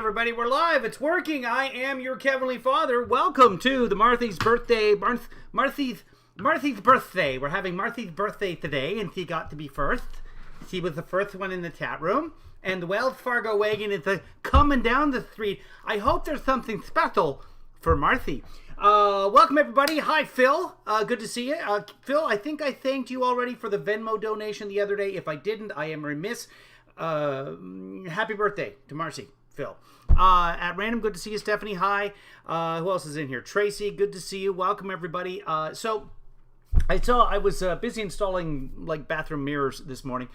everybody. We're live. It's working. I am your Kevinly Father. Welcome to the Marthy's birthday. Marthy's birthday. We're having Marthy's birthday today, and she got to be first. She was the first one in the chat room. And the Wells Fargo wagon is coming down the street. I hope there's something special for Marthy. Welcome, everybody. Hi, Phil. Good to see you. Phil, I think I thanked you already for the Venmo donation the other day. If I didn't, I am remiss. Happy birthday to Marcy, Phil. At random, good to see you. Stephanie, hi. Who else is in here? Tracy, good to see you. Welcome, everybody. So I was busy installing like bathroom mirrors this morning.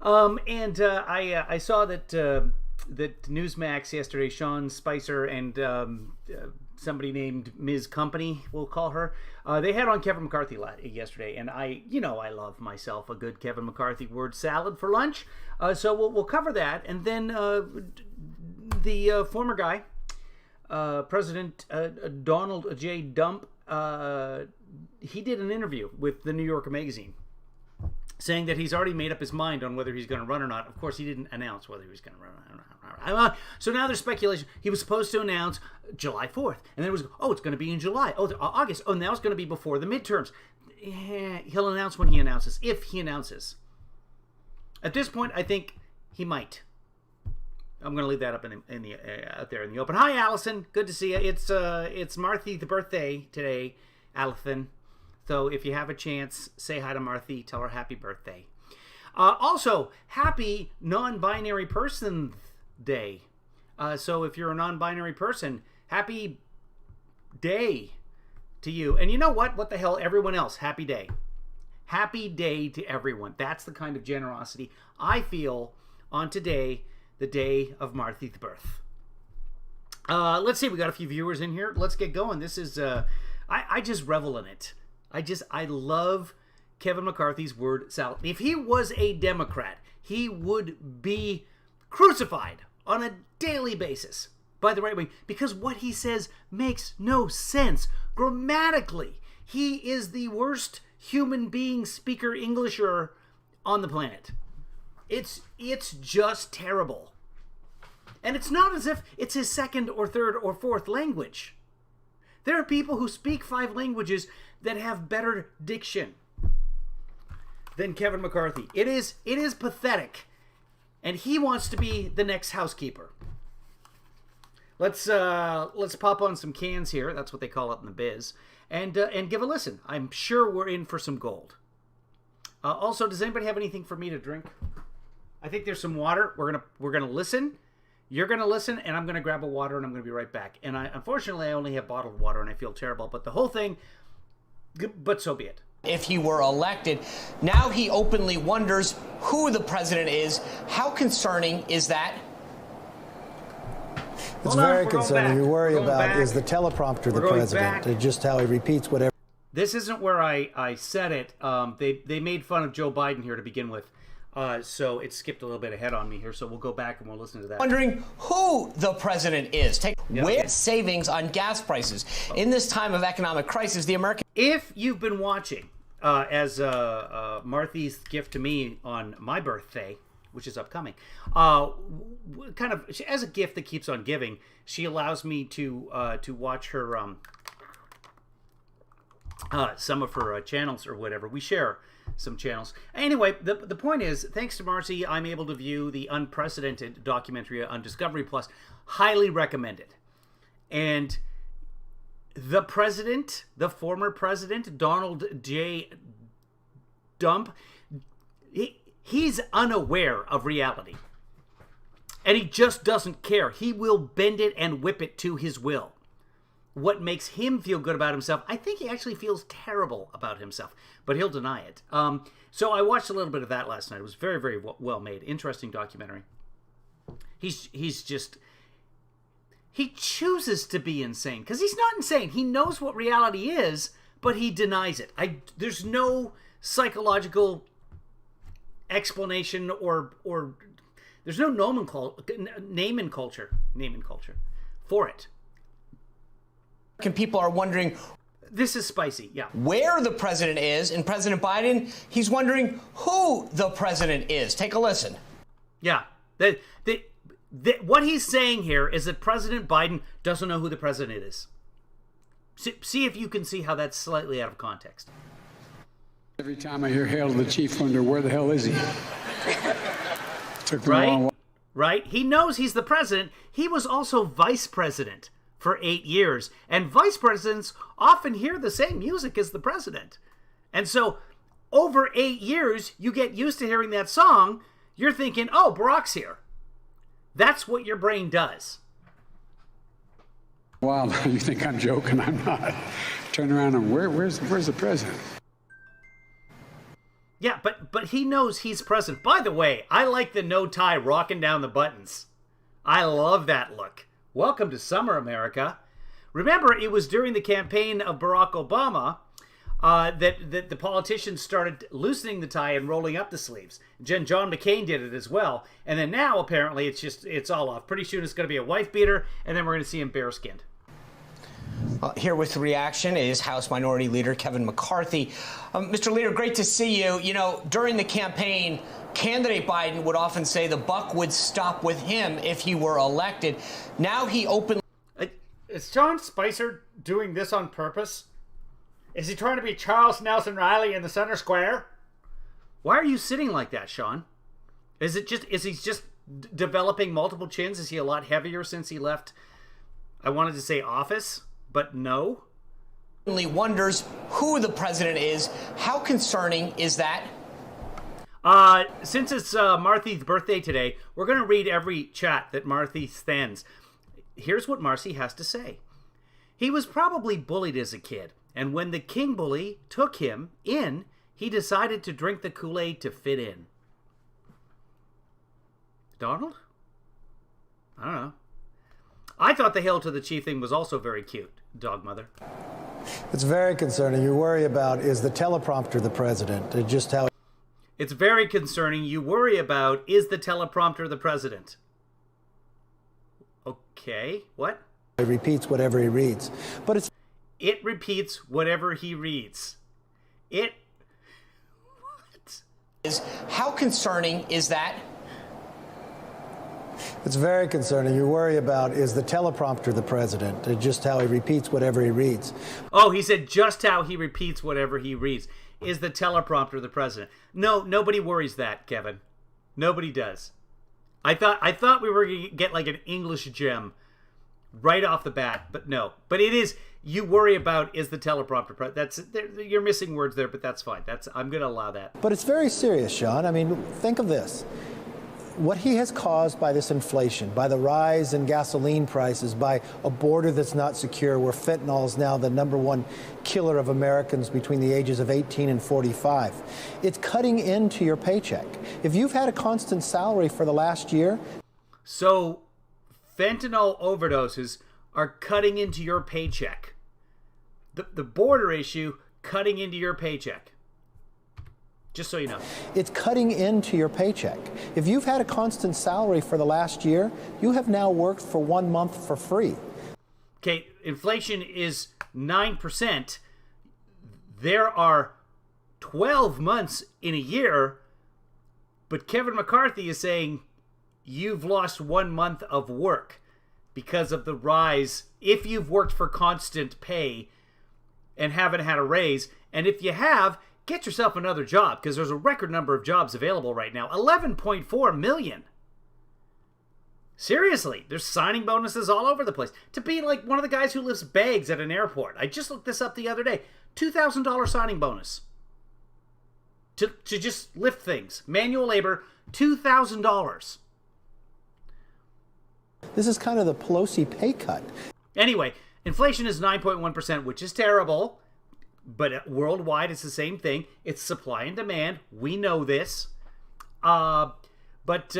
And I saw that Newsmax yesterday, Sean Spicer and somebody named Ms. Company, we'll call her, they had on Kevin McCarthy yesterday, and I love myself a good Kevin McCarthy Word Salad for lunch, so we'll cover that, and then the former guy, President Donald J. Dump, he did an interview with the New Yorker magazine, saying that he's already made up his mind on whether he's going to run or not. Of course, he didn't announce whether he was going to run or not. So now there's speculation. He was supposed to announce July 4th. And then it was, it's going to be in July. August. Now it's going to be before the midterms. He'll announce when he announces, if he announces. At this point, I think he might. I'm going to leave that up out there in the open. Hi, Allison. Good to see you. It's Marthy's birthday today, Allison. So if you have a chance, say hi to Marthy. Tell her happy birthday. Also, happy non-binary person day. So if you're a non-binary person, happy day to you. And you know what? What the hell? Everyone else, happy day. Happy day to everyone. That's the kind of generosity I feel on today, the day of Marthy's birth. Let's see. We got a few viewers in here. Let's get going. This is, I just revel in it. I love Kevin McCarthy's Word Salad. If he was a Democrat, he would be crucified on a daily basis by the right wing because what he says makes no sense. Grammatically, he is the worst human being speaker Englisher on the planet. It's just terrible. And it's not as if it's his second or third or fourth language. There are people who speak 5 languages that have better diction than Kevin McCarthy. It is pathetic. And he wants to be the next housekeeper. Let's pop on some cans here. That's what they call it in the biz. And give a listen. I'm sure we're in for some gold. Also, does anybody have anything for me to drink? I think there's some water. We're gonna listen. You're going to listen, and I'm going to grab a water, and I'm going to be right back. And unfortunately, I only have bottled water, and I feel terrible. But the whole thing, but so be it. If he were elected, now he openly wonders who the president is. How concerning is that? It's very concerning. You worry about is the teleprompter the president, just how he repeats whatever. This isn't where I said it. They made fun of Joe Biden here to begin with. So it skipped a little bit ahead on me here, so we'll go back and we'll listen to that. Wondering who the president is. With savings on gas prices. In this time of economic crisis, the American... If you've been watching, as Marthy's gift to me on my birthday, which is upcoming, kind of as a gift that keeps on giving, she allows me to watch her some of her channels or whatever. We share some channels. Anyway, the point is, thanks to Marcy, I'm able to view the unprecedented documentary on Discovery Plus. Highly recommended. And the president, the former president, Donald J. Dump, he's unaware of reality. And he just doesn't care. He will bend it and whip it to his will. What makes him feel good about himself, I think he actually feels terrible about himself, but he'll deny it. So I watched a little bit of that last night. It was very, very well made. Interesting documentary. He's just... He chooses to be insane, because he's not insane. He knows what reality is, but he denies it. There's no psychological explanation or there's no name and culture for it. People are wondering... This is spicy, yeah. Where the president is, and President Biden, he's wondering who the president is. Take a listen. Yeah. What he's saying here is that President Biden doesn't know who the president is. See if you can see how that's slightly out of context. Every time I hear Hail to the Chief, wonder where the hell is he? Took me a long while. Right? He knows he's the president. He was also vice president for 8 years. And vice presidents often hear the same music as the president. And so over 8 years, you get used to hearing that song. You're thinking, oh, Barack's here. That's what your brain does. Wow, you think I'm joking? I'm not. Turn around and where's the president? Yeah, but he knows he's president. By the way, I like the no tie rocking down the buttons. I love that look. Welcome to summer, America. Remember, it was during the campaign of Barack Obama that the politicians started loosening the tie and rolling up the sleeves. John McCain did it as well. And then now, apparently, it's all off. Pretty soon it's going to be a wife beater, and then we're going to see him bare-skinned. Here with the reaction is House Minority Leader Kevin McCarthy. Mr. Leader, great to see you. You know, during the campaign, candidate Biden would often say the buck would stop with him if he were elected. Now he openly... Is John Spicer doing this on purpose? Is he trying to be Charles Nelson Riley in the center square? Why are you sitting like that, Sean? Is he just developing multiple chins? Is he a lot heavier since he left, I wanted to say office, but no? Wonders who the president is. How concerning is that? Since it's Marthy's birthday today, we're going to read every chat that Marthy sends. Here's what Marcy has to say. He was probably bullied as a kid, and when the king bully took him in, he decided to drink the Kool-Aid to fit in. Donald? I don't know. I thought the Hail to the Chief thing was also very cute, dog mother. It's very concerning. You worry about is the teleprompter the president, just how... It's very concerning. You worry about is the teleprompter the president. Okay, what? He repeats whatever he reads. But it repeats whatever he reads. What? How concerning is that? It's very concerning. You worry about is the teleprompter the president, just how he repeats whatever he reads. Oh, he said just how he repeats whatever he reads. Is the teleprompter the president? No, nobody worries that, Kevin. Nobody does. I thought we were going to get like an English gem right off the bat, but no. But it is, you worry about is the teleprompter. You're missing words there, but that's fine. I'm going to allow that. But it's very serious, Sean. I mean, think of this. What he has caused by this inflation, by the rise in gasoline prices, by a border that's not secure, where fentanyl is now the #1 killer of Americans between the ages of 18 and 45. It's cutting into your paycheck. If you've had a constant salary for the last year... So, fentanyl overdoses are cutting into your paycheck. The border issue, cutting into your paycheck. Just so you know. It's cutting into your paycheck. If you've had a constant salary for the last year, you have now worked for 1 month for free. Okay, inflation is 9%. There are 12 months in a year, but Kevin McCarthy is saying you've lost 1 month of work because of the rise if you've worked for constant pay and haven't had a raise. And if you have, get yourself another job, because there's a record number of jobs available right now. 11.4 million. Seriously, there's signing bonuses all over the place. To be like one of the guys who lifts bags at an airport. I just looked this up the other day. $2,000 signing bonus. To just lift things. Manual labor, $2,000. This is kind of the Pelosi pay cut. Anyway, inflation is 9.1%, which is terrible. But worldwide, it's the same thing. It's supply and demand. We know this. But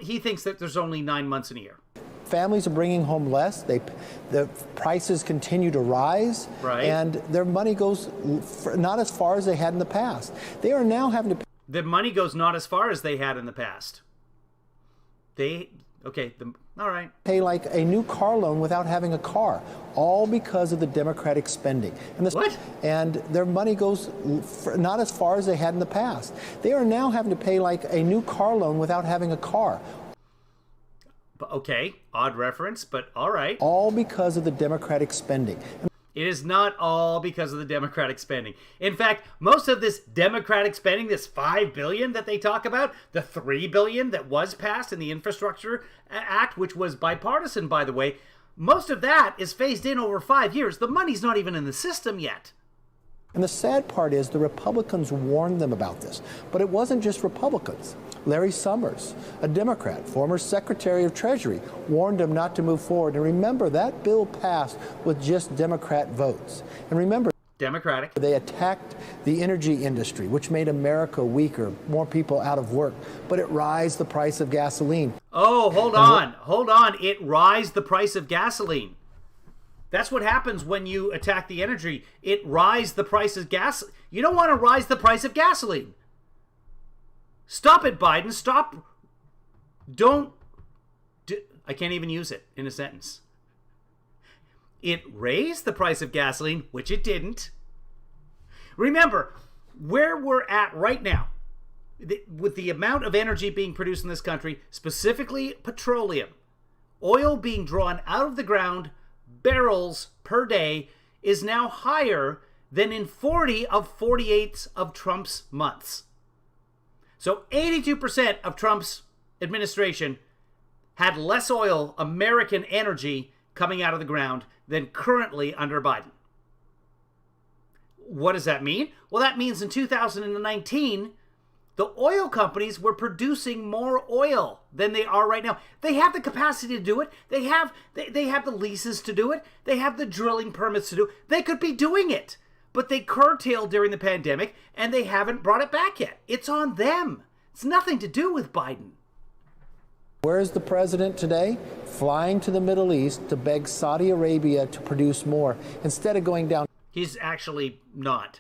he thinks that there's only 9 months in a year. Families are bringing home less. The prices continue to rise. Right. And their money goes not as far as they had in the past. They are now having to... The money goes not as far as they had in the past. All right. Pay like a new car loan without having a car, all because of the Democratic spending. What? And their money goes not as far as they had in the past. They are now having to pay like a new car loan without having a car. Okay, odd reference, but all right. All because of the Democratic spending. It is not all because of the Democratic spending. In fact, most of this Democratic spending, this $5 billion that they talk about, the $3 billion that was passed in the Infrastructure Act, which was bipartisan, by the way, most of that is phased in over 5 years. The money's not even in the system yet. And the sad part is the Republicans warned them about this. But it wasn't just Republicans. Larry Summers, a Democrat, former Secretary of Treasury, warned them not to move forward. And remember, that bill passed with just Democrat votes. And remember, Democratic. They attacked the energy industry, which made America weaker, more people out of work, but it raised the price of gasoline. Oh, hold on. It raised the price of gasoline. That's what happens when you attack the energy. It raised the price of gas. You don't want to rise the price of gasoline. Stop it, Biden. Stop. I can't even use it in a sentence. It raised the price of gasoline, which it didn't. Remember, where we're at right now, with the amount of energy being produced in this country, specifically petroleum, oil being drawn out of the ground, barrels per day, is now higher than in 40 of 48 of Trump's months. So 82% of Trump's administration had less oil, American energy, coming out of the ground than currently under Biden. What does that mean? Well, that means in 2019, the oil companies were producing more oil than they are right now. They have the capacity to do it. They have the leases to do it. They have the drilling permits to do it. They could be doing it, but they curtailed during the pandemic, and they haven't brought it back yet. It's on them. It's nothing to do with Biden. Where is the president today? Flying to the Middle East to beg Saudi Arabia to produce more instead of going down. He's actually not.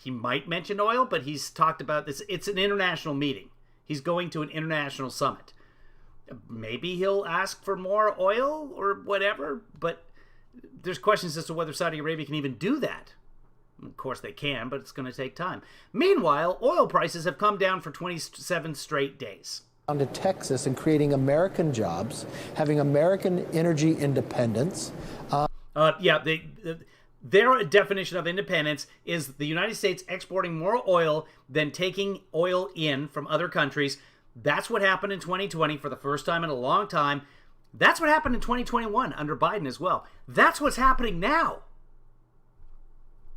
He might mention oil, but he's talked about this. It's an international meeting. He's going to an international summit. Maybe he'll ask for more oil or whatever, but there's questions as to whether Saudi Arabia can even do that. Of course they can, but it's going to take time. Meanwhile, oil prices have come down for 27 straight days. Down to Texas and creating American jobs, having American energy independence. Their definition of independence is the United States exporting more oil than taking oil in from other countries. That's what happened in 2020 for the first time in a long time. That's what happened in 2021 under Biden as well. That's what's happening now.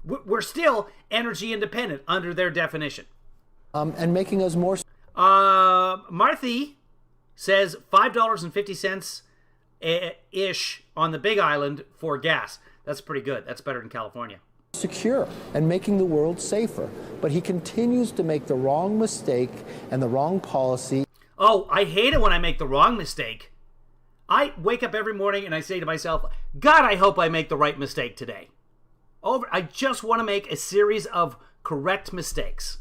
We're still energy independent under their definition. And making us more... Marthy says $5.50-ish on the Big Island for gas. That's pretty good. That's better than California. Secure and making the world safer. But he continues to make the wrong mistake and the wrong policy. Oh, I hate it when I make the wrong mistake. I wake up every morning and I say to myself, God, I hope I make the right mistake today. I just want to make a series of correct mistakes.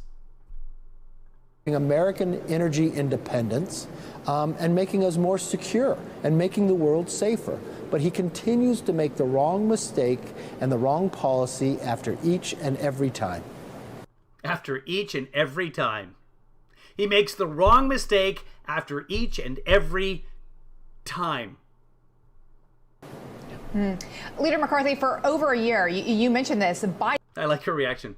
American energy independence and making us more secure and making the world safer. But he continues to make the wrong mistake and the wrong policy after each and every time. After each and every time. He makes the wrong mistake after each and every time. Leader McCarthy, for over a year, you mentioned this. I like your reaction.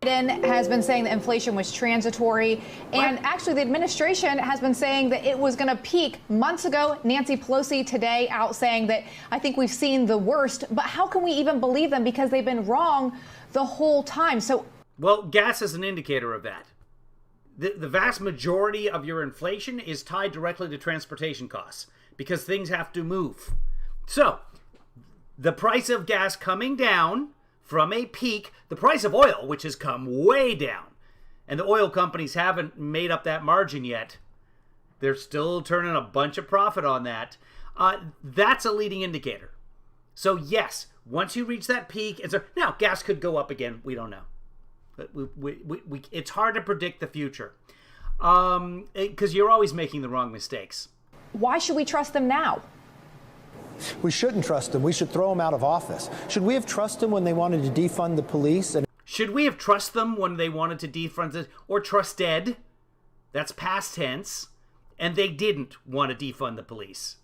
Biden has been saying that inflation was transitory, and actually the administration has been saying that it was going to peak months ago. Nancy Pelosi today out saying that I think we've seen the worst, but how can we even believe them because they've been wrong the whole time? Well, gas is an indicator of that. The vast majority of your inflation is tied directly to transportation costs because things have to move. So, the price of gas coming down from a peak, the price of oil, which has come way down, and the oil companies haven't made up that margin yet. They're still turning a bunch of profit on that. That's a leading indicator. So yes, once you reach that peak, now gas could go up again. We don't know. But it's hard to predict the future because you're always making the wrong mistakes. Why should we trust them now? We shouldn't trust them. We should throw them out of office. Should we have trusted them when they wanted to defund the police? Should we have trusted them when they wanted to defund it or trusted? That's past tense. And they didn't want to defund the police.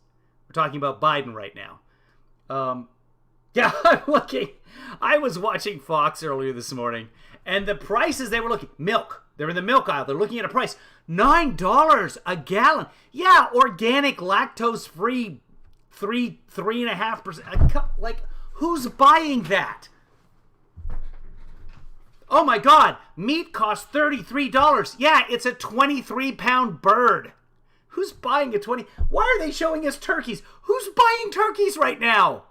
We're talking about Biden right now. Yeah, I'm looking. I was watching Fox earlier this morning, and the prices they were looking, milk. They're in the milk aisle. They're looking at a price, $9 a gallon. Yeah, organic, lactose-free, 3.5%. Like, who's buying that? Oh my God, meat costs $33. Yeah, it's a 23-pound bird. Who's buying a 20? Why are they showing us turkeys? Who's buying turkeys right now?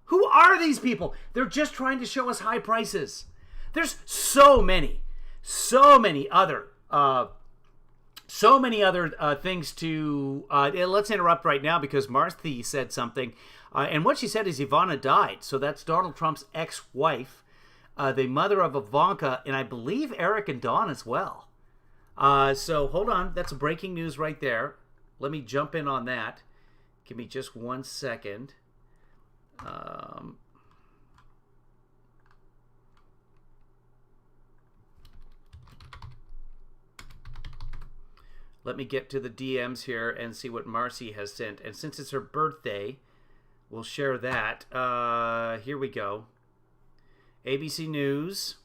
Who are these people? They're just trying to show us high prices. There's so many other things to. Let's interrupt right now because Marthy said something, and what she said is Ivana died. So that's Donald Trump's ex-wife, the mother of Ivanka, and I believe Eric and Dawn as well. So hold on, that's breaking news right there. Let me jump in on that. Give me just 1 second. Let me get to the DMs here and see what Marcy has sent. And since it's her birthday, we'll share that. Here we go. ABC News.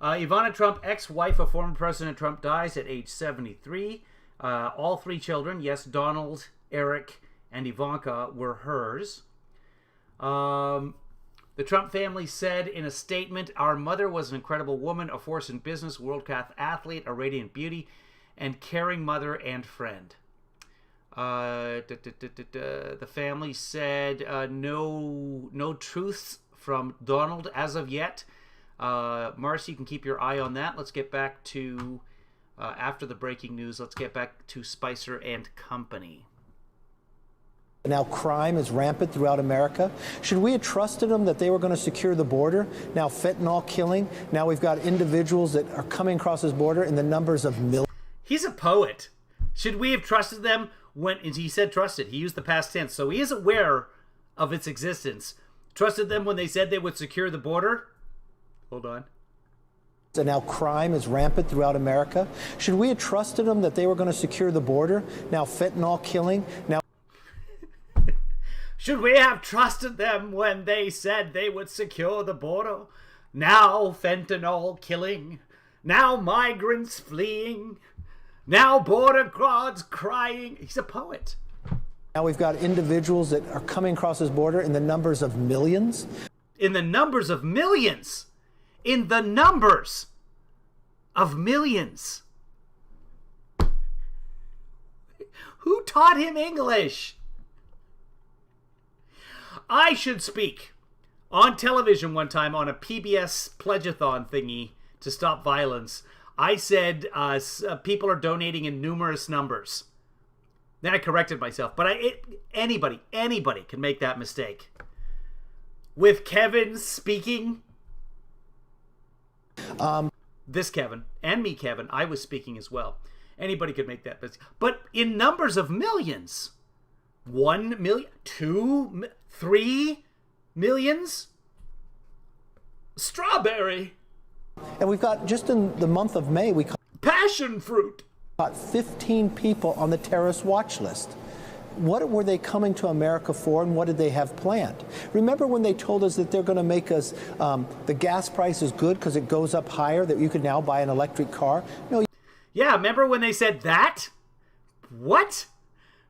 Ivana Trump, ex-wife of former President Trump, dies at age 73. All three children, yes, Donald, Eric, and Ivanka, were hers. The Trump family said in a statement, "Our mother was an incredible woman, a force in business, world-class athlete, a radiant beauty, and caring mother and friend." The family said no truths from Donald as of yet. Marcy, you can keep your eye on that. Let's get back to, after the breaking news, let's get back to Spicer and Company. Now crime is rampant throughout America. Should we have trusted them that they were going to secure the border? Now fentanyl killing. Now we've got individuals that are coming across this border in the numbers of millions. He's a poet. Should we have trusted them when he said trusted? He used the past tense, so he is aware of its existence. Trusted them when they said they would secure the border? Hold on. And now crime is rampant throughout America. Should we have trusted them that they were going to secure the border? Now fentanyl killing. Now. Should we have trusted them when they said they would secure the border? Now fentanyl killing. Now migrants fleeing. Now border guards crying. He's a poet. Now we've got individuals that are coming across this border in the numbers of millions. In the numbers of millions. In the numbers of millions. Who taught him English? I should speak on television one time on a PBS pledge-a-thon thingy to stop violence. I said people are donating in numerous numbers. Then I corrected myself. But anybody can make that mistake. With Kevin speaking, this Kevin, and me Kevin, I was speaking as well. Anybody could make that mistake. But in numbers of millions, 1 million, 2, 3 millions? Strawberry. And we've got, just in the month of May, we passion fruit. Got 15 people on the terrorist watch list. What were they coming to America for, and what did they have planned? Remember when they told us that they're going to make us, the gas price is good because it goes up higher, that you could now buy an electric car? No. Yeah, remember when they said that? What?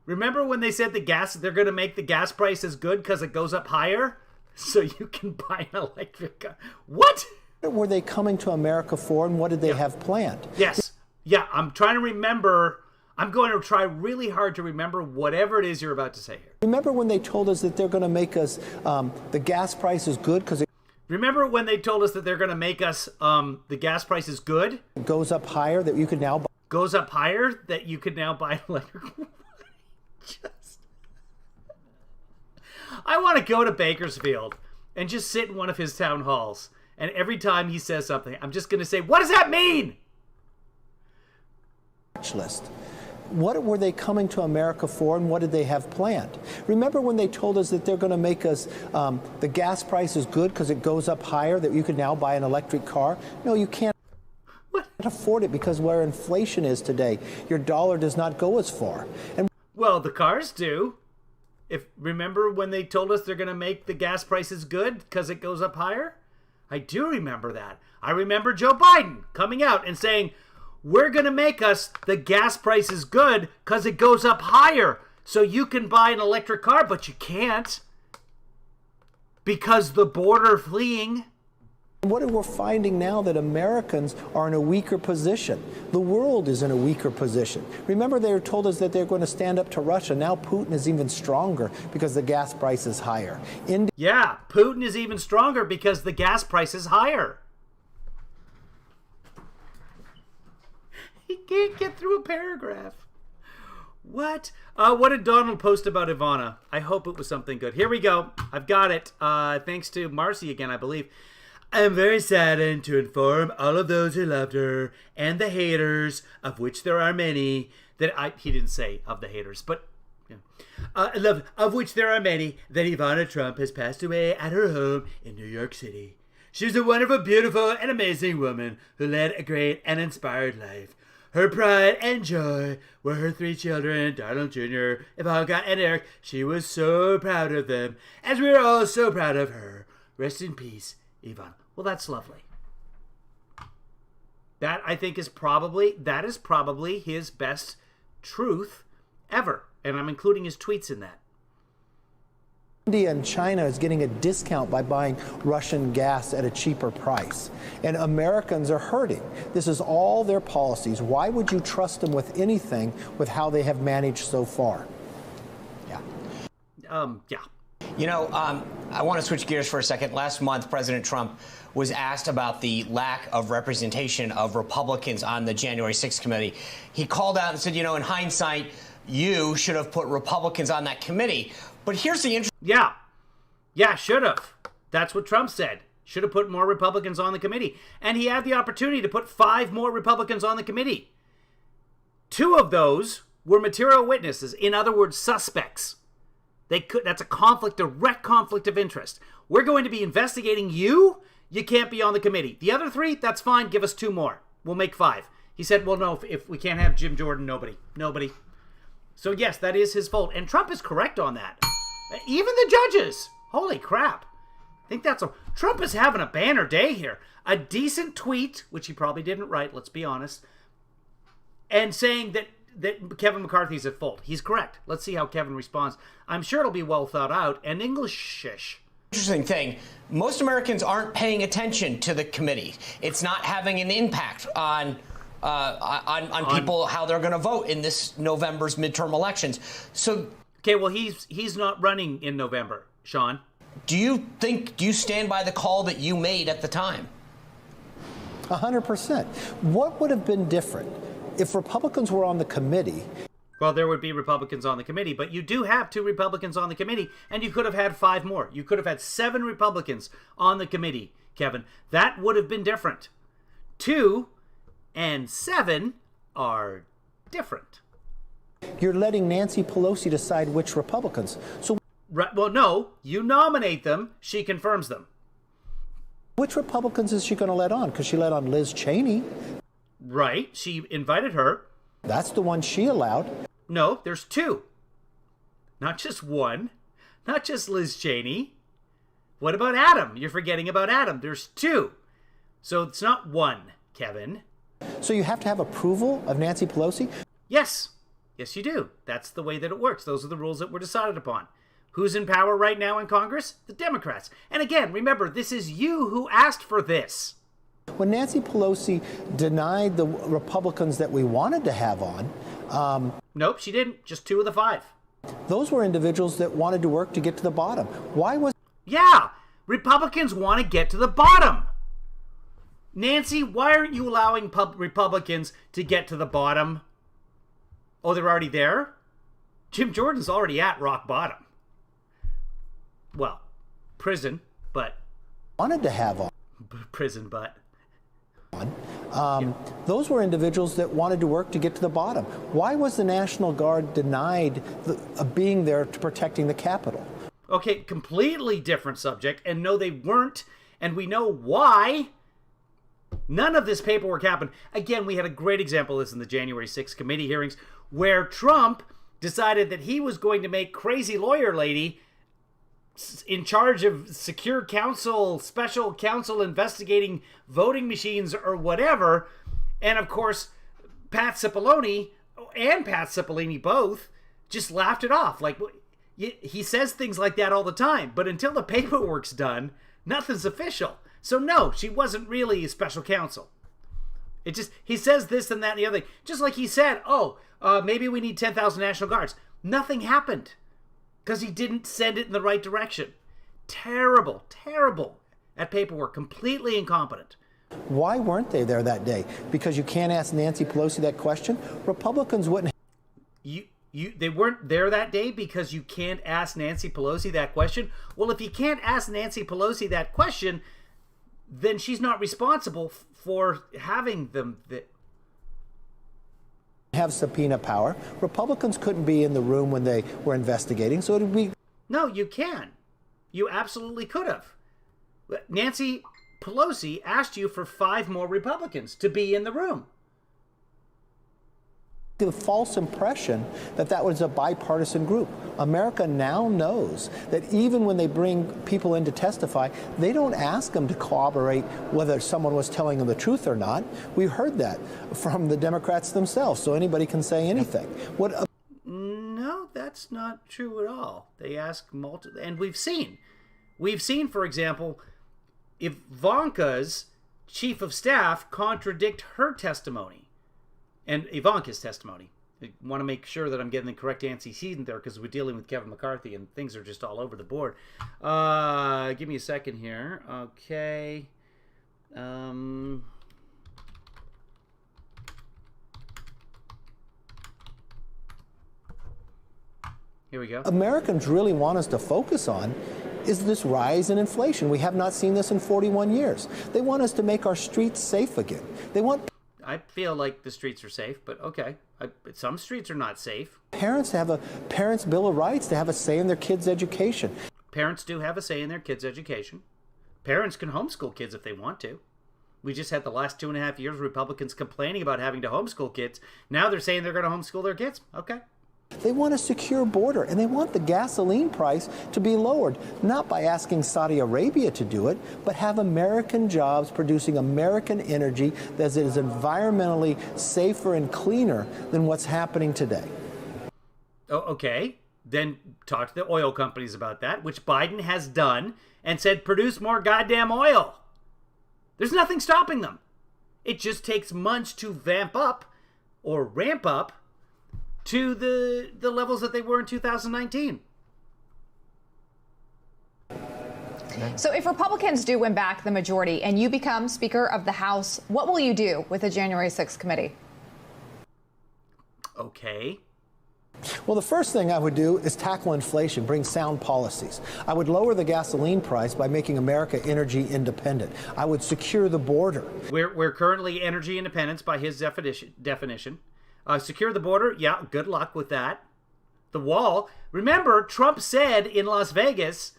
Remember when they said they're going to make the gas prices good because it goes up higher so you can buy an electric car? What? What were they coming to America for, and what did they have planned? Yes. Yeah, I'm trying to remember. I'm going to try really hard to remember whatever it is you're about to say here. Remember when they told us that they're going to make us, the gas price is good because it... Remember when they told us that they're going to make us, the gas price is good? It goes up higher, that you could now buy... Goes up higher, that you could now buy an electric car? I want to go to Bakersfield and just sit in one of his town halls. And every time he says something, I'm just going to say, what does that mean? List. What were they coming to America for, and what did they have planned? Remember when they told us that they're going to make us, the gas price is good because it goes up higher, that you could now buy an electric car? No, you can't. What? afford it because where inflation is today, your dollar does not go as far. And Well, the cars do. Remember when they told us they're going to make the gas prices good because it goes up higher? I do remember that. I remember Joe Biden coming out and saying, we're going to make us the gas prices good because it goes up higher. So you can buy an electric car, but you can't because the border fleeing. what we're finding now that Americans are in a weaker position. The world is in a weaker position. Remember, they told us that they're going to stand up to Russia. Now Putin is even stronger because the gas price is higher. Yeah, Putin is even stronger because the gas price is higher. He can't get through a paragraph. What? What did Donald post about Ivana? I hope it was something good. Here we go. I've got it. Thanks to Marcy again, I believe. I'm very saddened to inform all of those who loved her and the haters, of which there are many, he didn't say of the haters, but of which there are many, that Ivana Trump has passed away at her home in New York City. She's a wonderful, beautiful, and amazing woman who led a great and inspired life. Her pride and joy were her 3 children, Donald Jr., Ivanka, and Eric. She was so proud of them, as we are all so proud of her. Rest in peace, Ivan. Well, that's lovely. That, I think, is probably his best truth ever. And I'm including his tweets in that. India and China is getting a discount by buying Russian gas at a cheaper price. And Americans are hurting. This is all their policies. Why would you trust them with anything with how they have managed so far? Yeah. Yeah. You know, I want to switch gears for a second. Last month, President Trump was asked about the lack of representation of Republicans on the January 6th committee. He called out and said, you know, in hindsight, you should have put Republicans on that committee. But here's the interesting... Yeah, should have. That's what Trump said. Should have put more Republicans on the committee. And he had the opportunity to put 5 more Republicans on the committee. 2 of those were material witnesses. In other words, suspects. That's a direct conflict of interest. We're going to be investigating you. You can't be on the committee. The other 3, that's fine. Give us 2 more. We'll make 5. He said, well, no, if we can't have Jim Jordan, nobody. So yes, that is his fault. And Trump is correct on that. Even the judges. Holy crap. I think Trump is having a banner day here. A decent tweet, which he probably didn't write, let's be honest, and saying that Kevin McCarthy's at fault. He's correct. Let's see how Kevin responds. I'm sure it'll be well thought out and English-ish. Interesting thing, most Americans aren't paying attention to the committee. It's not having an impact on people, how they're going to vote in this November's midterm elections. So, okay, well, he's not running in November, Sean. Do you stand by the call that you made at the time? 100%. What would have been different if Republicans were on the committee? Well, there would be Republicans on the committee, but you do have 2 Republicans on the committee, and you could have had 5 more. You could have had 7 Republicans on the committee, Kevin. That would have been different. 2 and 7 are different. You're letting Nancy Pelosi decide which Republicans. So, right, well, no, you nominate them, she confirms them. which Republicans is she going to let on? Because she let on Liz Cheney. Right, she invited her. That's the one she allowed. No, there's 2. Not just 1. Not just Liz Cheney. What about Adam? You're forgetting about Adam. There's 2. So it's not 1, Kevin. So you have to have approval of Nancy Pelosi? Yes. Yes, you do. That's the way that it works. Those are the rules that were decided upon. Who's in power right now in Congress? The Democrats. And again, remember, this is you who asked for this. When Nancy Pelosi denied the Republicans that we wanted to have on... Nope, she didn't. Just 2 of the 5. Those were individuals that wanted to work to get to the bottom. Why was... Yeah, Republicans want to get to the bottom. Nancy, why aren't you allowing Republicans to get to the bottom? Oh, they're already there? Jim Jordan's already at rock bottom. Well, prison, but... Wanted to have on. Prison, but... Those were individuals that wanted to work to get to the bottom. Why was the National Guard denied being there to protecting the Capitol? Okay, completely different subject. And no, they weren't. And we know why. None of this paperwork happened. Again, we had a great example of this in the January 6th committee hearings, where Trump decided that he was going to make crazy lawyer lady in charge of secure counsel, special counsel investigating voting machines or whatever. And of course, Pat Cipollone and Pat Cipollone both just laughed it off. Like, he says things like that all the time, but until the paperwork's done, nothing's official. So no, she wasn't really a special counsel. It just, he says this and that and the other thing. Just like he said, maybe we need 10,000 National Guards. Nothing happened because he didn't send it in the right direction. Terrible at paperwork. Completely incompetent. Why weren't they there that day? Because you can't ask Nancy Pelosi that question? Republicans wouldn't. They weren't there that day because you can't ask Nancy Pelosi that question? Well, if you can't ask Nancy Pelosi that question, then she's not responsible for having them. Have subpoena power. Republicans couldn't be in the room when they were investigating, so it would be. No, you can. You absolutely could have. Nancy Pelosi asked you for 5 more Republicans to be in the room. The false impression that that was a bipartisan group. America now knows that even when they bring people in to testify, they don't ask them to corroborate whether someone was telling them the truth or not. We heard that from the Democrats themselves, so anybody can say anything. No, that's not true at all. They ask multiple, and we've seen, for example, if Ivanka's chief of staff contradict her testimony. And Ivanka's testimony. I want to make sure that I'm getting the correct antecedent there because we're dealing with Kevin McCarthy and things are just all over the board. Give me a second here. Okay. Here we go. Americans really want us to focus on is this rise in inflation. We have not seen this in 41 years. They want us to make our streets safe again. They want... I feel like the streets are safe, but okay. Some streets are not safe. Parents to have a parents' bill of rights to have a say in their kids' education. Parents do have a say in their kids' education. Parents can homeschool kids if they want to. We just had the last 2.5 years Republicans complaining about having to homeschool kids. Now they're saying they're going to homeschool their kids. Okay. They want a secure border, and they want the gasoline price to be lowered, not by asking Saudi Arabia to do it, but have American jobs producing American energy that is environmentally safer and cleaner than what's happening today. Oh, okay. Then talk to the oil companies about that, which Biden has done, and said produce more goddamn oil. There's nothing stopping them. It just takes months to vamp up or ramp up to the levels that they were in 2019. So if Republicans do win back the majority and you become Speaker of the House, what will you do with the January 6th committee? Okay. Well, the first thing I would do is tackle inflation, bring sound policies. I would lower the gasoline price by making America energy independent. I would secure the border. We're currently energy independence by his definition. Secure the border, yeah, good luck with that. The wall, remember, Trump said in Las Vegas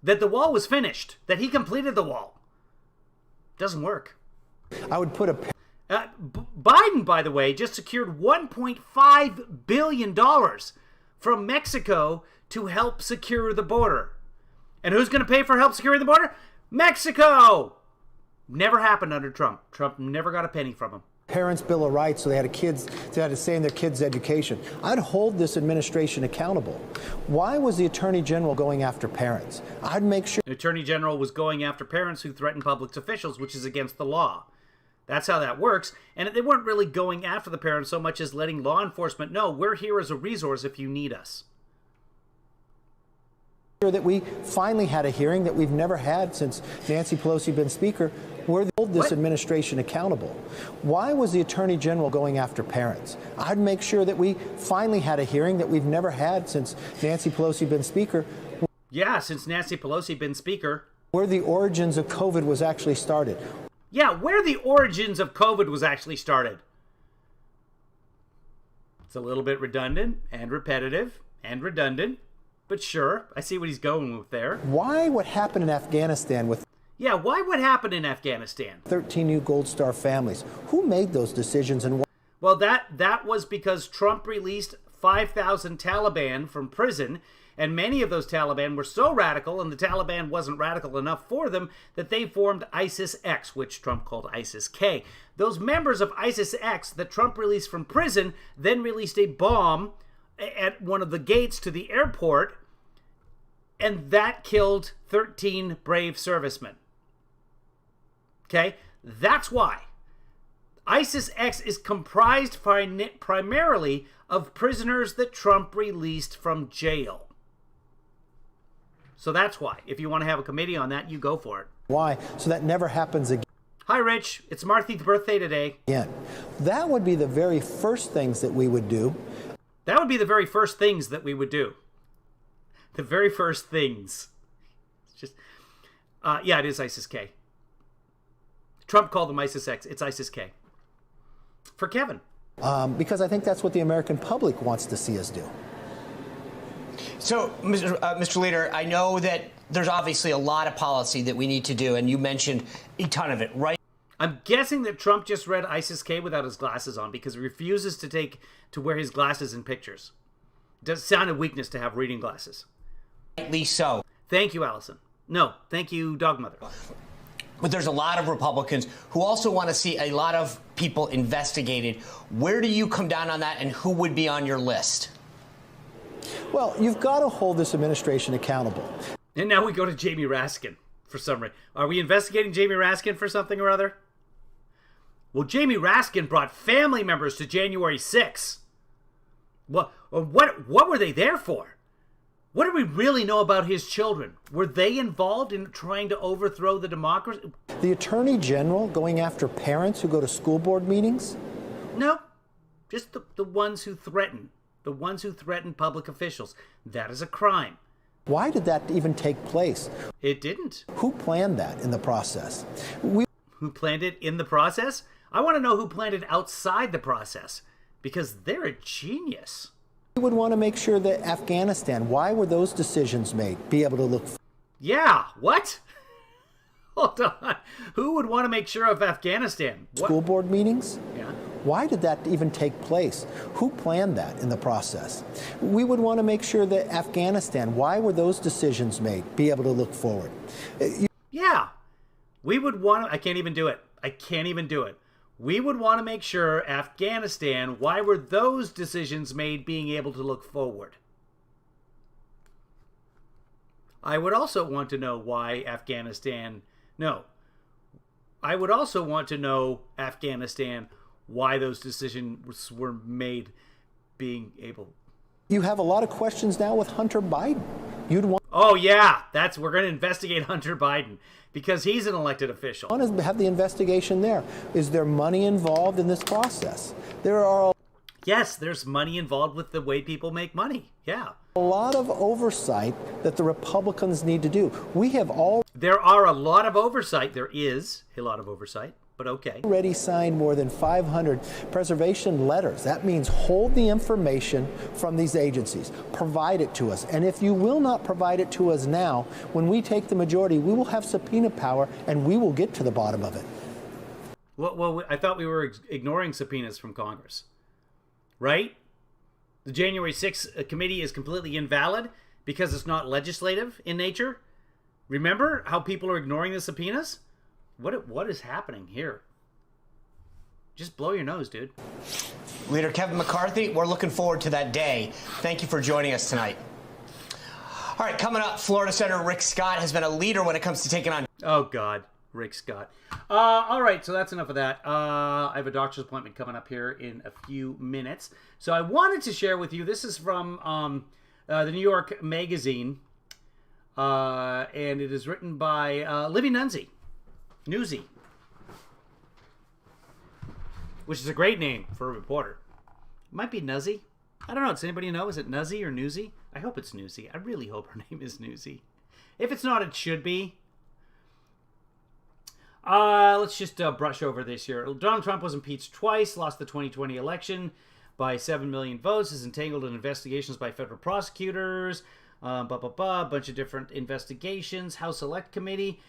that the wall was finished, that he completed the wall. Doesn't work. I would put a... Biden, by the way, just secured $1.5 billion from Mexico to help secure the border. And who's going to pay for help securing the border? Mexico! Never happened under Trump. Trump never got a penny from him. Parents' bill of rights, so they had a say in their kids' education. I'd hold this administration accountable. Why was the Attorney General going after parents? I'd make sure the Attorney General was going after parents who threaten public officials, which is against the law. That's how that works. And they weren't really going after the parents so much as letting law enforcement know we're here as a resource if you need us. That we finally had a hearing that we've never had since Nancy Pelosi been Speaker, where they hold this administration accountable. Why was the Attorney General going after parents? I'd make sure that we finally had a hearing that we've never had since Nancy Pelosi been Speaker. Yeah, since Nancy Pelosi been Speaker. Where the origins of COVID was actually started. Yeah, where the origins of COVID was actually started. It's a little bit redundant and repetitive and redundant. But sure, I see what he's going with there. Why what happened in Afghanistan with... Yeah, why? What happened in Afghanistan? 13 new Gold Star families. Who made those decisions and why? Well, that was because Trump released 5,000 Taliban from prison, and many of those Taliban were so radical, and the Taliban wasn't radical enough for them, that they formed ISIS-X, which Trump called ISIS-K. Those members of ISIS-X that Trump released from prison then released a bomb at one of the gates to the airport, and that killed 13 brave servicemen. Okay? That's why. ISIS-X is comprised primarily of prisoners that Trump released from jail. So that's why. If you want to have a committee on that, you go for it. Why? So that never happens again. Hi, Rich. It's Marthy's birthday today. That would be the very first things that we would do. That would be the very first things that we would do. The very first things. It's just, yeah, it is ISIS-K. Trump called them ISIS-X. It's ISIS-K. For Kevin. Because I think that's what the American public wants to see us do. So, Mr. Leader, I know that there's obviously a lot of policy that we need to do, and you mentioned a ton of it, right? I'm guessing that Trump just read ISIS-K without his glasses on because he refuses to wear his glasses in pictures. It does sound a weakness to have reading glasses. Rightly so. Thank you, Allison. No, thank you, Dog Mother. But there's a lot of Republicans who also want to see a lot of people investigated. Where do you come down on that, and who would be on your list? Well, you've got to hold this administration accountable. And now we go to Jamie Raskin for some reason. Are we investigating Jamie Raskin for something or other? Well, Jamie Raskin brought family members to January 6th. What were they there for? What do we really know about his children? Were they involved in trying to overthrow the democracy? The Attorney General going after parents who go to school board meetings? No, just the ones who threaten. The ones who threaten public officials. That is a crime. Why did that even take place? It didn't. Who planned that in the process? Who planned it in the process? I want to know who planned it outside the process, because they're a genius. We would want to make sure that Afghanistan, why were those decisions made? Be able to look. Yeah, what? Hold on. Who would want to make sure of Afghanistan? What? School board meetings? Yeah. Why did that even take place? Who planned that in the process? We would want to make sure that Afghanistan, why were those decisions made? Be able to look forward. Yeah. We would want to, I can't even do it. We would want to make sure Afghanistan, why were those decisions made, being able to look forward? I would also want to know why Afghanistan, I would also want to know Afghanistan, why those decisions were made, being able. You have a lot of questions now with Hunter Biden. Oh yeah, we're going to investigate Hunter Biden because he's an elected official. I want to have the investigation there. Is there money involved in this process? Yes, there's money involved with the way people make money. Yeah. A lot of oversight that the Republicans need to do. There are a lot of oversight. There is a lot of oversight, but okay. Already signed more than 500 preservation letters. That means hold the information from these agencies. Provide it to us. And if you will not provide it to us now, when we take the majority, we will have subpoena power and we will get to the bottom of it. Well, I thought we were ignoring subpoenas from Congress. Right? The January 6th committee is completely invalid because it's not legislative in nature. Remember how people are ignoring the subpoenas? What is happening here? Just blow your nose, dude. Leader Kevin McCarthy, we're looking forward to that day. Thank you for joining us tonight. All right, coming up, Florida Senator Rick Scott has been a leader when it comes to taking on... Oh, God. Rick Scott. All right, so that's enough of that. I have a doctor's appointment coming up here in a few minutes. So I wanted to share with you, this is from the New York Magazine, and it is written by Livy Nunzi, which is a great name for a reporter. It might be Nuzzy. I don't know. Does anybody know? Is it Nuzzy or Newsy? I hope it's Newsy. I really hope her name is Newsy. If it's not, it should be. Let's just brush over this here. Donald Trump was impeached twice, lost the 2020 election by 7 million votes, is entangled in investigations by federal prosecutors, a bunch of different investigations, House Select Committee.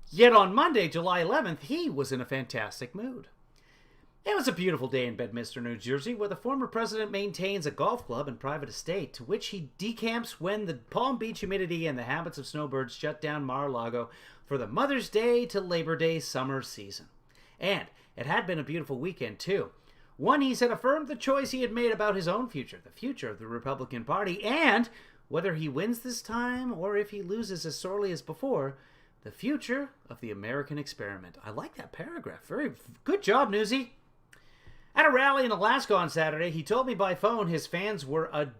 Yet on Monday, July 11th, he was in a fantastic mood. It was a beautiful day in Bedminster, New Jersey, where the former president maintains a golf club and private estate, to which he decamps when the Palm Beach humidity and the habits of snowbirds shut down Mar-a-Lago for the Mother's Day to Labor Day summer season. And it had been a beautiful weekend, too. One, he said, affirmed the choice he had made about his own future, the future of the Republican Party, and whether he wins this time or if he loses as sorely as before, the future of the American experiment. I like that paragraph. Very good job, Newsy. At a rally in Alaska on Saturday, he told me by phone his fans were At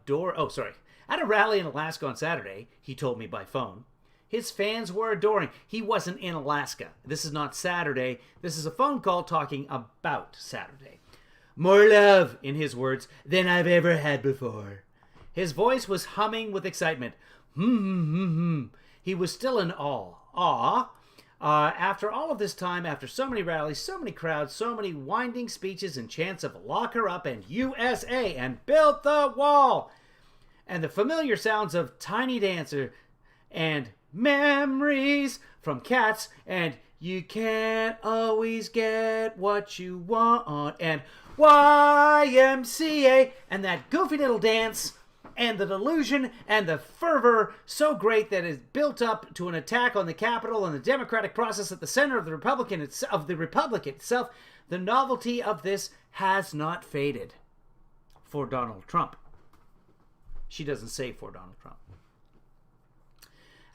a rally in Alaska on Saturday, he told me by phone, his fans were adoring. He wasn't in Alaska. This is not Saturday. This is a phone call talking about Saturday. More love, in his words, than I've ever had before. His voice was humming with excitement. He was still in awe. After all of this time, after so many rallies, so many crowds, so many winding speeches and chants of lock her up and USA and build the wall, and the familiar sounds of Tiny Dancer and memories from Cats and you can't always get what you want and YMCA and that goofy little dance and the delusion and the fervor so great that is built up to an attack on the Capitol and the democratic process at the center of the Republic itself. The novelty of this has not faded for Donald Trump. She doesn't say for Donald Trump.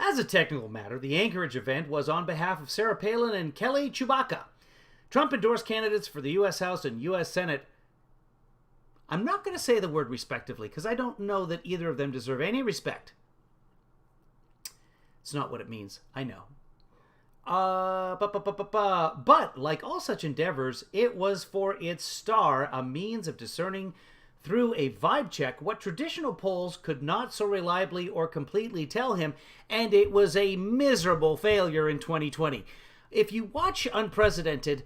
As a technical matter, the Anchorage event was on behalf of Sarah Palin and Kelly Chewbacca. Trump endorsed candidates for the U.S. House and U.S. Senate. I'm not going to say the word respectively because I don't know that either of them deserve any respect. It's not what it means. I know. But like all such endeavors, it was for its star a means of discerning through a vibe check what traditional polls could not so reliably or completely tell him, and it was a miserable failure in 2020. If you watch Unprecedented,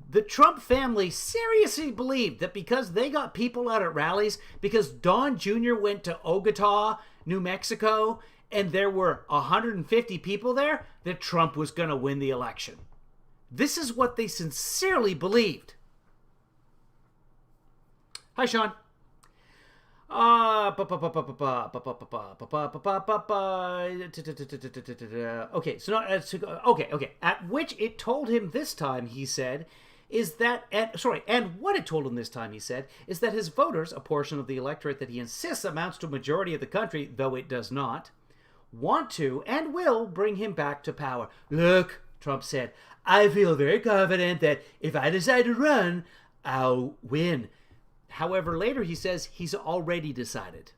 the Trump family seriously believed that because they got people out at rallies, because Don Jr. went to Ogata, New Mexico, and there were 150 people there, that Trump was going to win the election. This is what they sincerely believed. Hi, Sean. Okay, so okay. At which it told him this time, he said, and what it told him this time, he said, is that his voters, a portion of the electorate that he insists amounts to a majority of the country, though it does not, want to and will bring him back to power. Look, Trump said, I feel very confident that if I decide to run, I'll win. However, later he says he's already decided.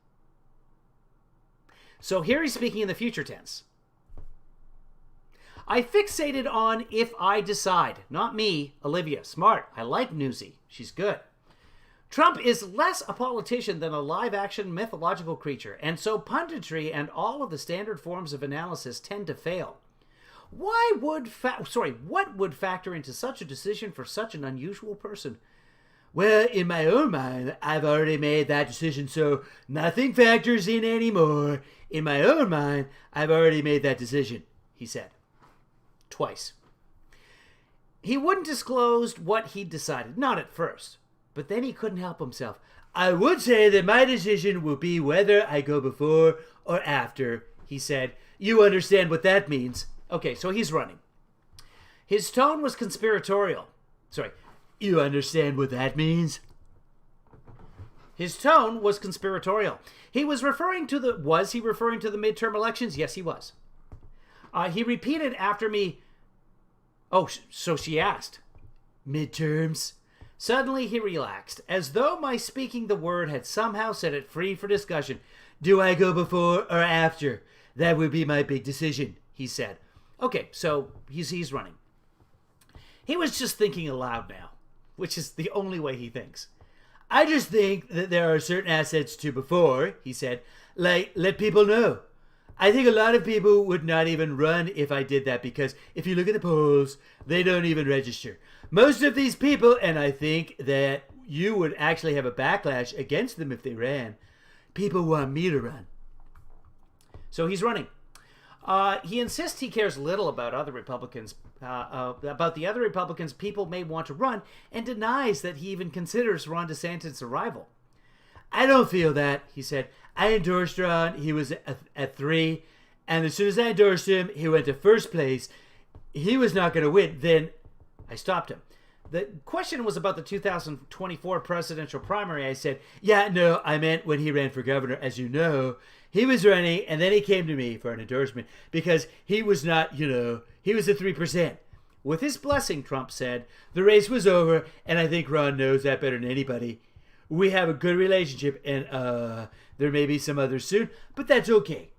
So here he's speaking in the future tense. I fixated on if I decide. Not me, Olivia. Smart. I like Newsy. She's good. Trump is less a politician than a live-action mythological creature, and so punditry and all of the standard forms of analysis tend to fail. What would factor into such a decision for such an unusual person? Well, in my own mind, I've already made that decision, so nothing factors in anymore. In my own mind, I've already made that decision, he said. Twice. He wouldn't disclose what he'd decided, not at first, but then he couldn't help himself. I would say that my decision will be whether I go before or after, he said. You understand what that means. Okay, so he's running. His tone was conspiratorial. You understand what that means? His tone was conspiratorial. Was he referring to the midterm elections? Yes, he was. He repeated after me, so she asked. Midterms? Suddenly he relaxed, as though my speaking the word had somehow set it free for discussion. Do I go before or after? That would be my big decision, he said. Okay, so he's running. He was just thinking aloud now, which is the only way he thinks. I just think that there are certain assets to before, he said, like let people know. I think a lot of people would not even run if I did that because if you look at the polls, they don't even register. Most of these people, and I think that you would actually have a backlash against them if they ran, people want me to run. So he's running. He insists he cares little about other Republicans, about the other Republicans people may want to run, and denies that he even considers Ron DeSantis a rival. I don't feel that, he said. I endorsed Ron. He was at 3. And as soon as I endorsed him, he went to first place. He was not going to win. Then I stopped him. The question was about the 2024 presidential primary. I said, yeah, no, I meant when he ran for governor. As you know, he was running, and then he came to me for an endorsement because he was not, he was at 3%. With his blessing, Trump said, the race was over, and I think Ron knows that better than anybody. We have a good relationship, and there may be some others soon, but that's okay.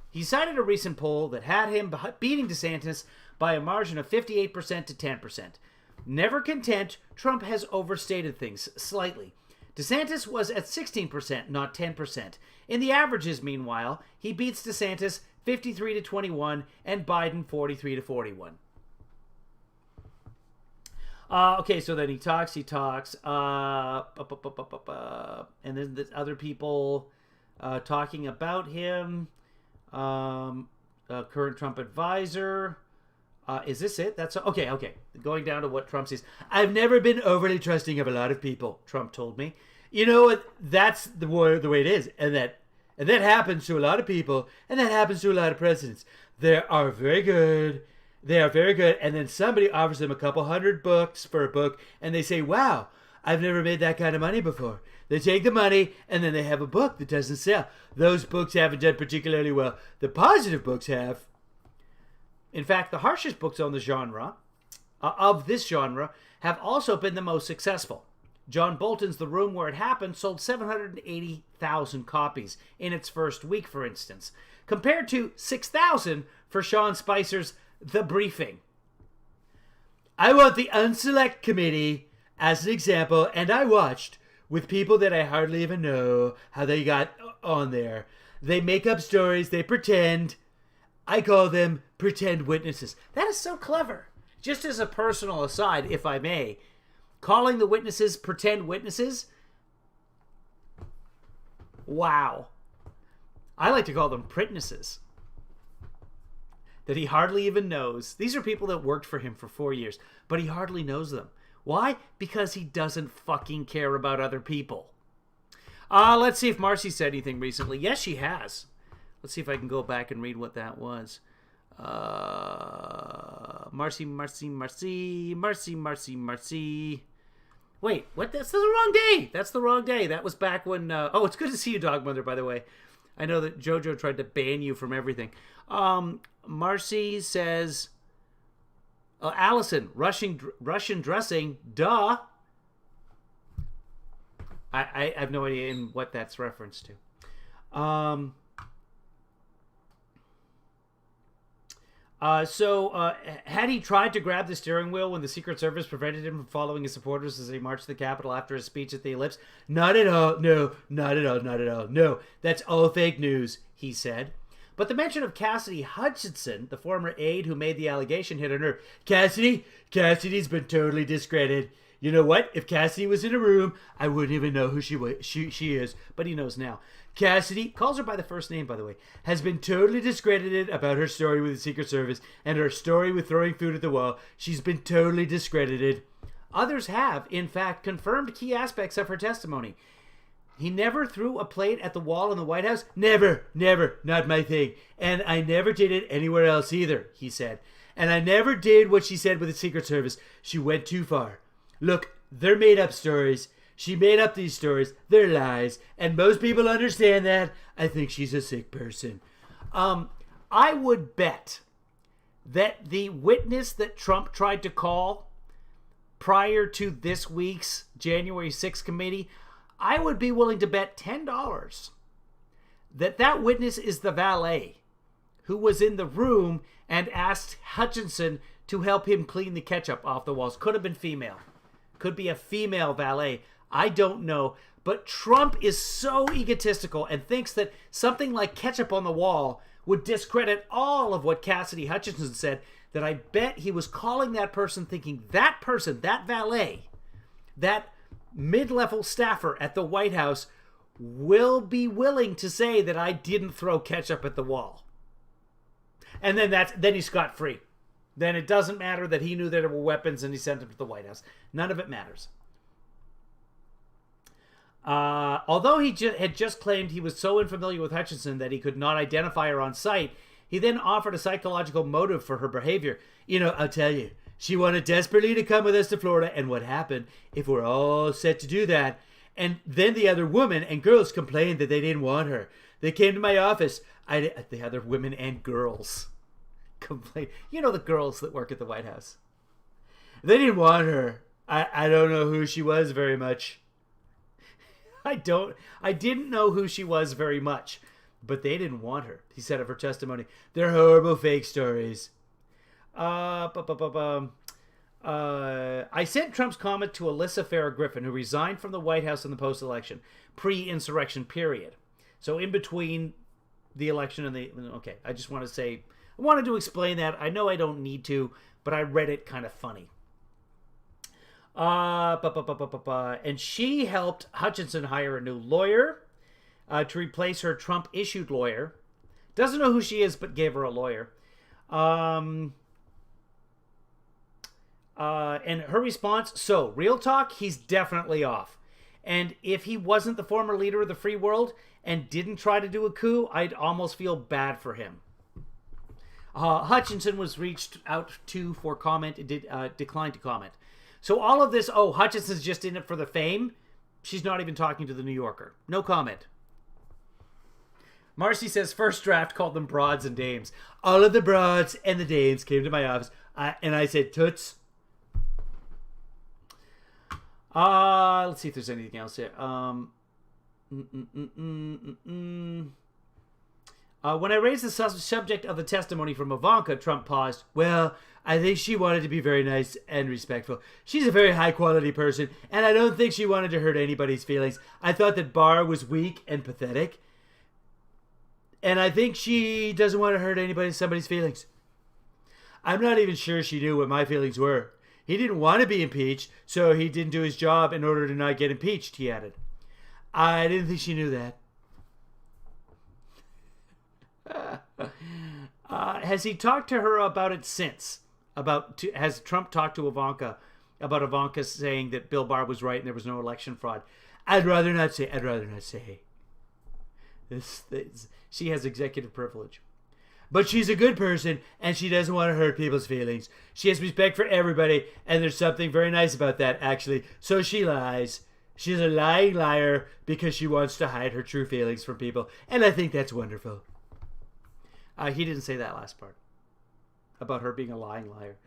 He cited a recent poll that had him beating DeSantis by a margin of 58% to 10%. Never content, Trump has overstated things slightly. DeSantis was at 16%, not 10%. In the averages, meanwhile, he beats DeSantis 53 to 21 and Biden 43 to 41. Okay, so then he talks, and then there's other people talking about him. Current Trump advisor. Is this it? That's okay. Going down to what Trump says. I've never been overly trusting of a lot of people, Trump told me. You know what? That's the way it is, and that happens to a lot of people, and that happens to a lot of presidents. They are very good, and then somebody offers them a couple $100 for a book, and they say, "Wow, I've never made that kind of money before." They take the money, and then they have a book that doesn't sell. Those books haven't done particularly well. The positive books have. In fact, the harshest books on the genre, of this genre, have also been the most successful. John Bolton's The Room Where It Happened sold 780,000 copies in its first week, for instance, compared to 6,000 for Sean Spicer's The Briefing. I want the Unselect Committee as an example, and I watched with people that I hardly even know how they got on there. They make up stories, they pretend. I call them pretend witnesses. That is so clever. Just as a personal aside, if I may, calling the witnesses pretend witnesses, wow. I like to call them pritnesses. That he hardly even knows. These are people that worked for him for 4 years, but he hardly knows them. Why? Because he doesn't fucking care about other people. Let's see if Marcy said anything recently. Yes, she has. Let's see if I can go back and read what that was. Marcy. Wait, what? That's the wrong day. That's the wrong day. That was back when... it's good to see you, Dog Mother, by the way. I know that JoJo tried to ban you from everything. Marcy says... Allison, Russian dressing, duh. I have no idea in what that's referenced to. Had he tried to grab the steering wheel when the Secret Service prevented him from following his supporters as they marched to the Capitol after his speech at the Ellipse? Not at all. No, not at all. Not at all. No, that's all fake news, he said. But the mention of Cassidy Hutchinson, the former aide who made the allegation, hit a nerve. Cassidy's been totally discredited. You know what? If Cassidy was in a room, I wouldn't even know who she is. But he knows now. Cassidy, calls her by the first name, by the way, has been totally discredited about her story with the Secret Service and her story with throwing food at the wall. She's been totally discredited. Others have, in fact, confirmed key aspects of her testimony. He never threw a plate at the wall in the White House. Never, not my thing. And I never did it anywhere else either, he said. And I never did what she said with the Secret Service. She went too far. Look, they're made up stories. She made up these stories. They're lies. And most people understand that. I think she's a sick person. I would bet that the witness that Trump tried to call prior to this week's January 6th committee, I would be willing to bet $10 that witness is the valet who was in the room and asked Hutchinson to help him clean the ketchup off the walls. Could have been female. Could be a female valet. I don't know. But Trump is so egotistical and thinks that something like ketchup on the wall would discredit all of what Cassidy Hutchinson said, that I bet he was calling that person thinking that person, that valet, that mid-level staffer at the White House will be willing to say that I didn't throw ketchup at the wall. And then he's scot-free. Then it doesn't matter that he knew there were weapons and he sent them to the White House. None of it matters. Although he had just claimed he was so unfamiliar with Hutchinson that he could not identify her on sight, he then offered a psychological motive for her behavior. I'll tell you, she wanted desperately to come with us to Florida, and what happened, if we're all set to do that, and then the other women and girls complained that they didn't want her. They came to my office. The other women and girls complained. The girls that work at the White House. They didn't want her. I don't know who she was very much. I didn't know who she was very much, but they didn't want her, he said of her testimony. They're horrible fake stories. I sent Trump's comment to Alyssa Farah Griffin, who resigned from the White House in the post-election, pre-insurrection period. So in between the election and okay, I just want to say, I wanted to explain that. I know I don't need to, but I read it kind of funny. And she helped Hutchinson hire a new lawyer to replace her Trump-issued lawyer. Doesn't know who she is, but gave her a lawyer. And her response, so, real talk, he's definitely off. And if he wasn't the former leader of the free world and didn't try to do a coup, I'd almost feel bad for him. Hutchinson was reached out to for comment and declined to comment. So all of this, Hutchinson's just in it for the fame. She's not even talking to the New Yorker. No comment. Marcy says, first draft called them broads and dames. All of the broads and the dames came to my office, and I said, toots. Let's see if there's anything else here. When I raised the subject of the testimony from Ivanka, Trump paused. Well, I think she wanted to be very nice and respectful. She's a very high-quality person, and I don't think she wanted to hurt anybody's feelings. I thought that Barr was weak and pathetic, and I think she doesn't want to hurt somebody's feelings. I'm not even sure she knew what my feelings were. He didn't want to be impeached, so he didn't do his job in order to not get impeached, he added. I didn't think she knew that. Has he talked to her about it since? Has Trump talked to Ivanka about Ivanka saying that Bill Barr was right and there was no election fraud? I'd rather not say. She has executive privilege. But she's a good person, and she doesn't want to hurt people's feelings. She has respect for everybody, and there's something very nice about that, actually. So she lies. She's a lying liar because she wants to hide her true feelings from people, and I think that's wonderful. He didn't say that last part about her being a lying liar.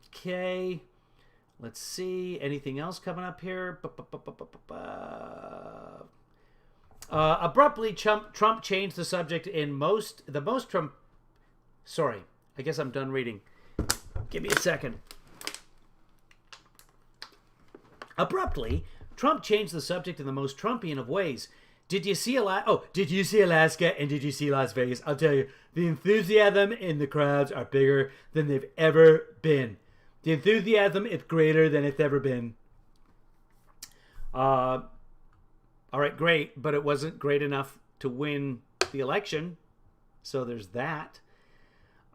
Okay. Let's see. Anything else coming up here? Abruptly, Trump changed the subject Sorry, I guess I'm done reading. Give me a second. Abruptly, Trump changed the subject in the most Trumpian of ways. Did you see Alaska and did you see Las Vegas? I'll tell you, the enthusiasm in the crowds are bigger than they've ever been. The enthusiasm is greater than it's ever been. All right, great, but it wasn't great enough to win the election, so there's that.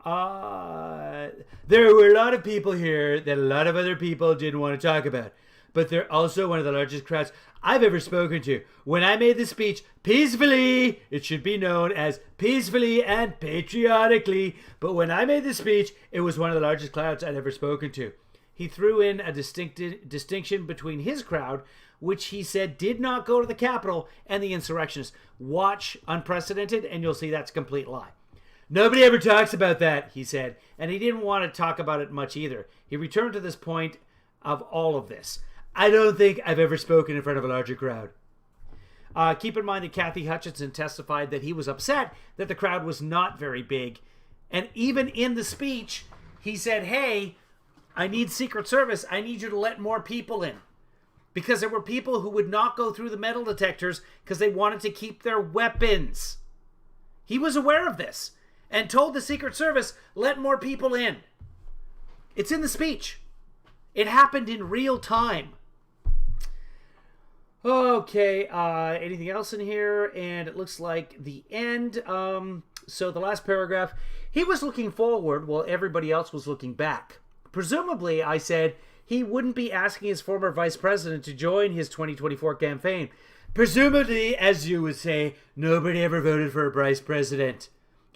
There were a lot of people here that a lot of other people didn't want to talk about, but they're also one of the largest crowds I've ever spoken to. When I made the speech peacefully, it should be known as peacefully and patriotically, but when I made the speech, it was one of the largest crowds I'd ever spoken to. He threw in a distinction between his crowd, which he said did not go to the Capitol, and the insurrectionists. Watch Unprecedented, and you'll see that's a complete lie. Nobody ever talks about that, he said, and he didn't want to talk about it much either. He returned to this point of all of this. I don't think I've ever spoken in front of a larger crowd. Keep in mind that Kathy Hutchinson testified that he was upset that the crowd was not very big. And even in the speech, he said, hey, I need Secret Service. I need you to let more people in. Because there were people who would not go through the metal detectors because they wanted to keep their weapons. He was aware of this and told the Secret Service, let more people in. It's in the speech. It happened in real time. Okay, anything else in here? And it looks like the end. So the last paragraph, he was looking forward while everybody else was looking back. Presumably, I said, he wouldn't be asking his former vice president to join his 2024 campaign. Presumably, as you would say, nobody ever voted for a vice president.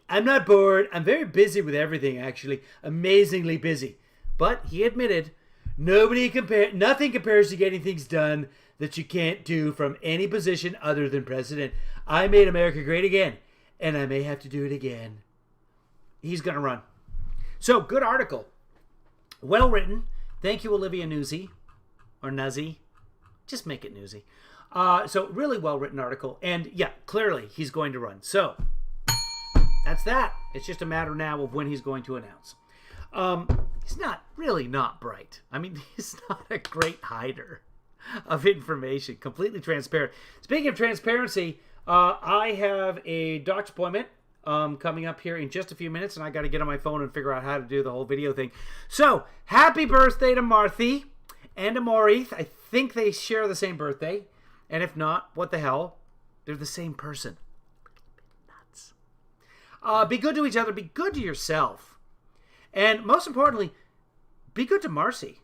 I'm not bored. I'm very busy with everything, actually. Amazingly busy. But he admitted, nothing compares to getting things done that you can't do from any position other than president. I made America great again, and I may have to do it again. He's going to run. So, good article. Well written. Thank you, Olivia Nuzzi. Or Nuzzi. Just make it Nuzzi. So, really well written article. And, yeah, clearly he's going to run. So, that's that. It's just a matter now of when he's going to announce. He's not bright. I mean, he's not a great hider of information. Completely transparent. Speaking of transparency, I have a doctor's appointment coming up here in just a few minutes, and I got to get on my phone and figure out how to do the whole video thing. So, happy birthday to Marthy and to Maurith. I think they share the same birthday, and if not, what the hell? They're the same person. Nuts. Be good to each other. Be good to yourself. And most importantly, be good to Marcy.